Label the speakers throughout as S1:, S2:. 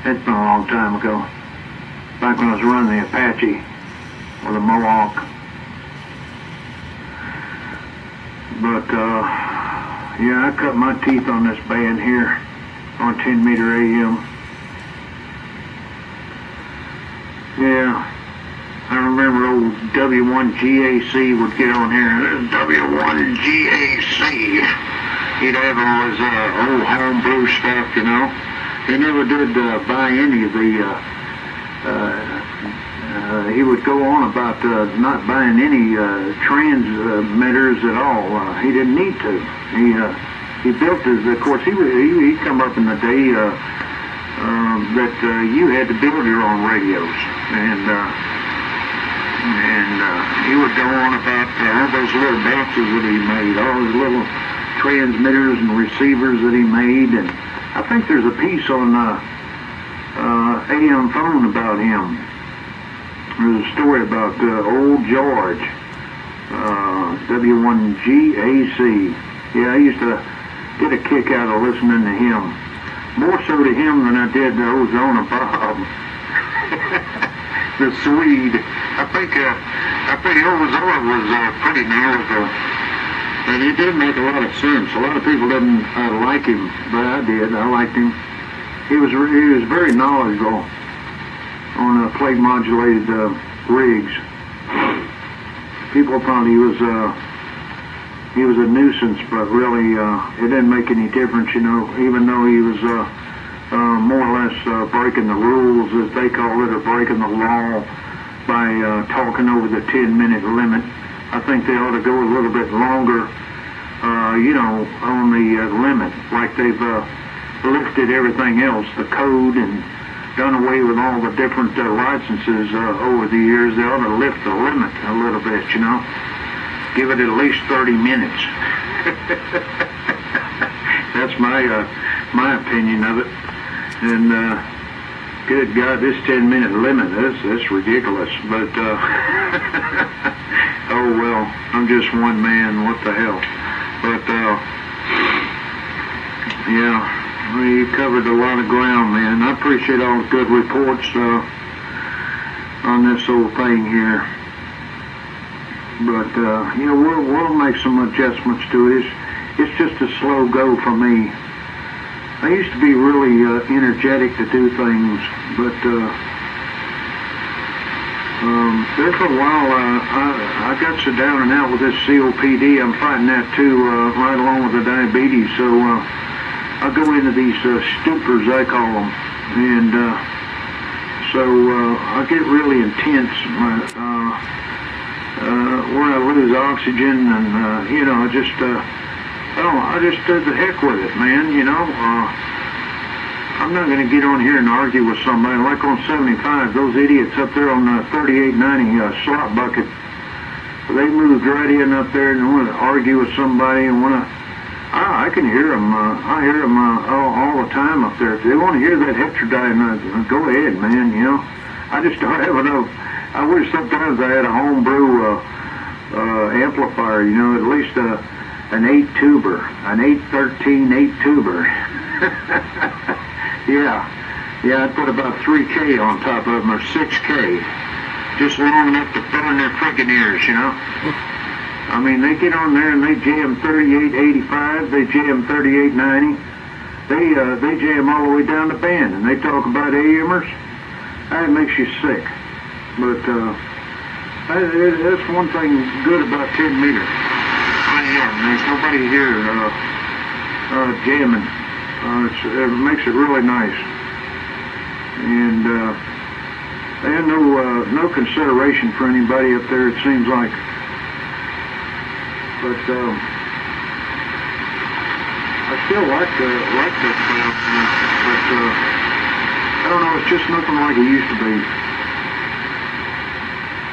S1: It's been a long time ago. Back when I was running the Apache or the Mohawk. But, yeah, I cut my teeth on this band here on 10 meter AM. Yeah, I remember old W5ZML would get on here. W5ZML. He'd have all his old homebrew stuff, you know. He never did buy any of the, he would go on about not buying any transmitters at all. He didn't need to. He built his, of course, he come up in the day that you had to build your own radios. And he would go on about all those little boxes that he made, all his little transmitters and receivers that he made. And I think there's a piece on AM phone about him. There's a story about old George, W5ZML. Yeah, I used to get a kick out of listening to him. More so to him than I did to Ozona Bob. The Swede. I think Ozona was pretty knowledgeable. And he did make a lot of sense. A lot of people didn't like him, but I did. I liked him. He was very knowledgeable on plate modulated rigs. People thought he was a nuisance, but really it didn't make any difference, you know. Even though he was more or less breaking the rules, as they call it, or breaking the law by talking over the 10-minute limit. I think they ought to go a little bit longer, you know, on the limit, like they've lifted everything else, the code, and done away with all the different licenses over the years. They ought to lift the limit a little bit, you know. Give it at least 30 minutes. That's my opinion of it. And good God, this 10-minute limit, that's ridiculous. But oh well, I'm just one man. What the hell? But yeah, we covered a lot of ground, man. I appreciate all the good reports on this whole thing here. But you know, we'll make some adjustments to it. It's just a slow go for me. I used to be really energetic to do things, but there for a while I got so down and out with this COPD. I'm fighting that too, right along with the diabetes. So I go into these stupors, I call them, and so I get really intense. Where I lose oxygen, and you know, I just did the heck with it, man. You know, I'm not going to get on here and argue with somebody like on 75. Those idiots up there on 3890 slot bucket, they moved right in up there and want to argue with somebody and want to. I can hear them. I hear them all the time up there. If they want to hear that heterodyne, go ahead, man. You know, I just don't have enough. I wish sometimes I had a homebrew amplifier, you know, at least an 8-tuber, an 813 8-tuber. yeah, I'd put about 3K on top of them, or 6K, just long enough to burn their freaking ears, you know. I mean, they get on there and they jam 3885, they jam 3890, they jam all the way down the band, and they talk about AMers. That makes you sick. But that's one thing good about 10 meter. There's nobody here jamming. It makes it really nice. And they have no consideration for anybody up there, it seems like. But I still like this stuff. But I don't know, it's just nothing like it used to be.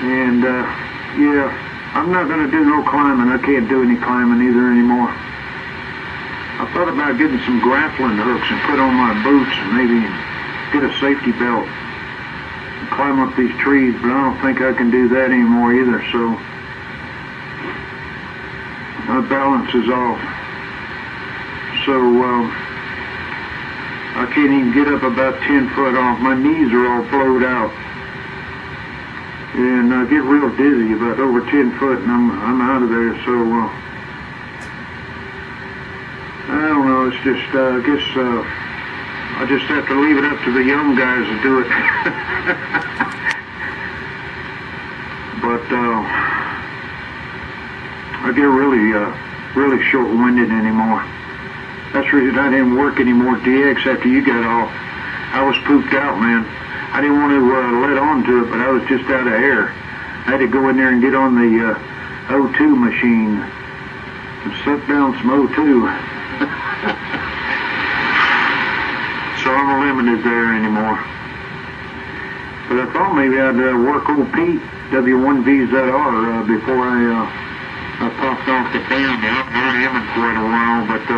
S1: And, yeah, I'm not going to do no climbing. I can't do any climbing either anymore. I thought about getting some grappling hooks and put on my boots and maybe get a safety belt and climb up these trees, but I don't think I can do that anymore either, so my balance is off. So, I can't even get up about 10 foot off. My knees are all blowed out. And I get real dizzy about over 10 foot, and I'm out of there. So I don't know. It's just I guess I just have to leave it up to the young guys to do it. But I get really short-winded anymore. That's the reason I didn't work any more DX after you got off. I was pooped out, man. I didn't want to let on to it, but I was just out of air. I had to go in there and get on the O2 machine and suck down some O2. So I'm limited there anymore. But I thought maybe I'd work old Pete, W5ZML before I popped off the fan. I haven't heard him in quite a while, but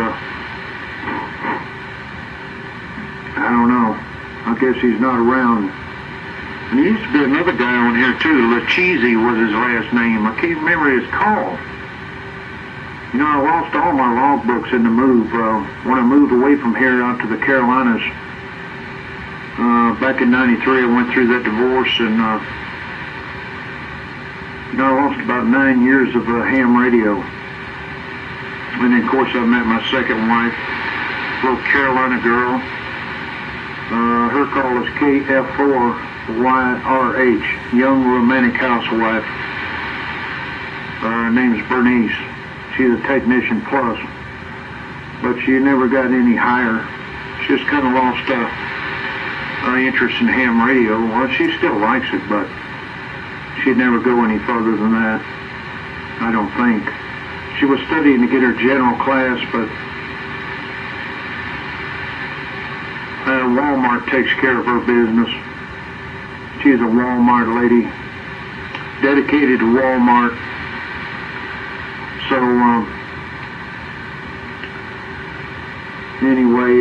S1: I don't know. I guess he's not around. And there used to be another guy on here too. Lacheezy was his last name. I can't remember his call. You know, I lost all my logbooks in the move. When I moved away from here out to the Carolinas, back in '93, I went through that divorce, and you know, I lost about 9 years of ham radio. And then, of course, I met my second wife, little Carolina girl. Her call is KF4YRH, Young Romantic Housewife. Her name's Bernice. She's a technician plus, but she never got any higher. She just kind of lost interest in ham radio. Well, she still likes it, but she'd never go any further than that, I don't think. She was studying to get her general class, but Walmart takes care of her business. She's a Walmart lady, dedicated to Walmart. So, anyway,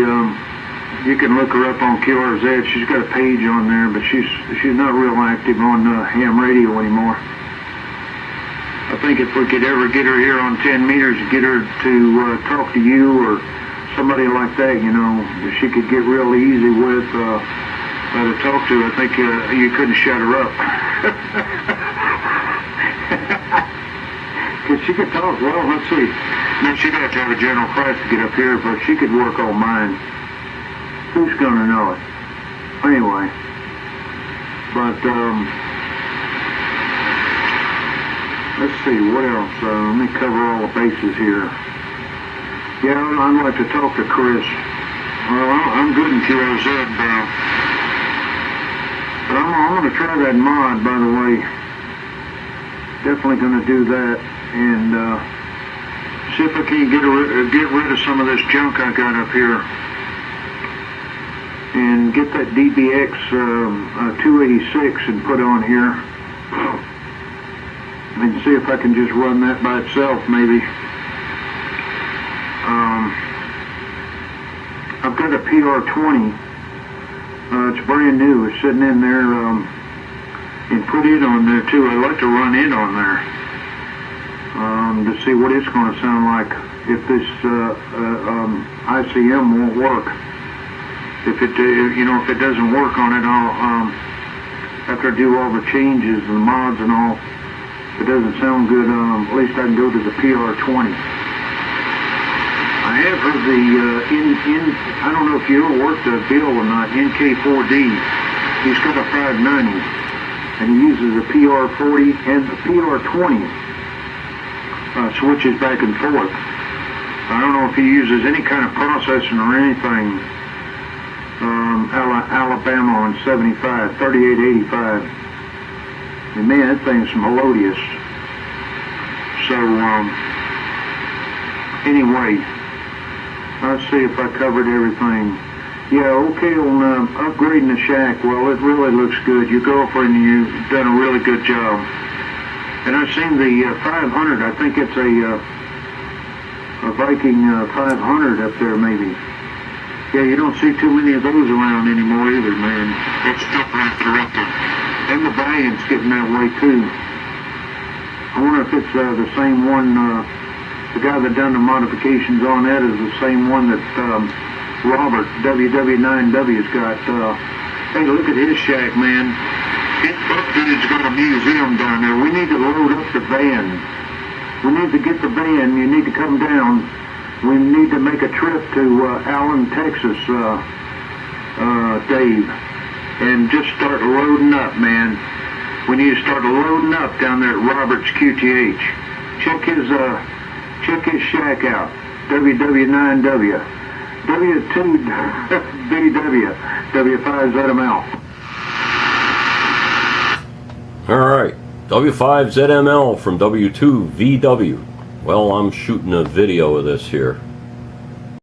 S1: you can look her up on QRZ. She's got a page on there, but she's not real active on ham radio anymore. I think if we could ever get her here on 10 meters, get her to talk to you or somebody like that, you know, she could get real easy with to talk to. I think you couldn't shut her up. Because she could talk. Well, let's see. Now, she'd have to have a general class to get up here, but she could work on mine. Who's going to know it? Anyway. But, let's see, what else? Let me cover all the bases here. Yeah, I'd like to talk to Chris. Well, I'm good in QRZ, but I'm going to try that mod, by the way. Definitely going to do that, and see if I can get rid of some of this junk I got up here, and get that DBX 286 and put on here, and see if I can just run that by itself, maybe. I've got a PR20. It's brand new. It's sitting in there, and put it on there too. I'd like to run it on there to see what it's going to sound like if this ICM won't work. If it, if it doesn't work on it, I'll after I do all the changes and mods and all. If it doesn't sound good, at least I can go to the PR20. I have heard the I don't know if you ever worked a bill or not, NK4D. He's got a 590, and he uses a PR40 and the PR20 switches back and forth. I don't know if he uses any kind of processing or anything. Alabama on 75, 3885. And man, that thing's melodious. So, anyway, let's see if I covered everything. Yeah, okay, on upgrading the shack, well, it really looks good. Your girlfriend, you've done a really good job. And I've seen the 500, I think it's a Viking 500 up there, maybe. Yeah, you don't see too many of those around anymore either, man. It's definitely corrected. And the Valiant's getting that way, too. I wonder if it's the same one, the guy that done the modifications on that is the same one that Robert, WW9W's got, hey, look at his shack, man. His buck dude's got a museum down there. We need to load up the van. We need to get the van. You need to come down. We need to make a trip to Allen, Texas, Dave, and just start loading up, man. We need to start loading up down there at Robert's QTH. Check his shack out. WW9W. W2BW. W5ZML.
S2: Alright, W5ZML from W2VW. Well, I'm shooting a video of this here.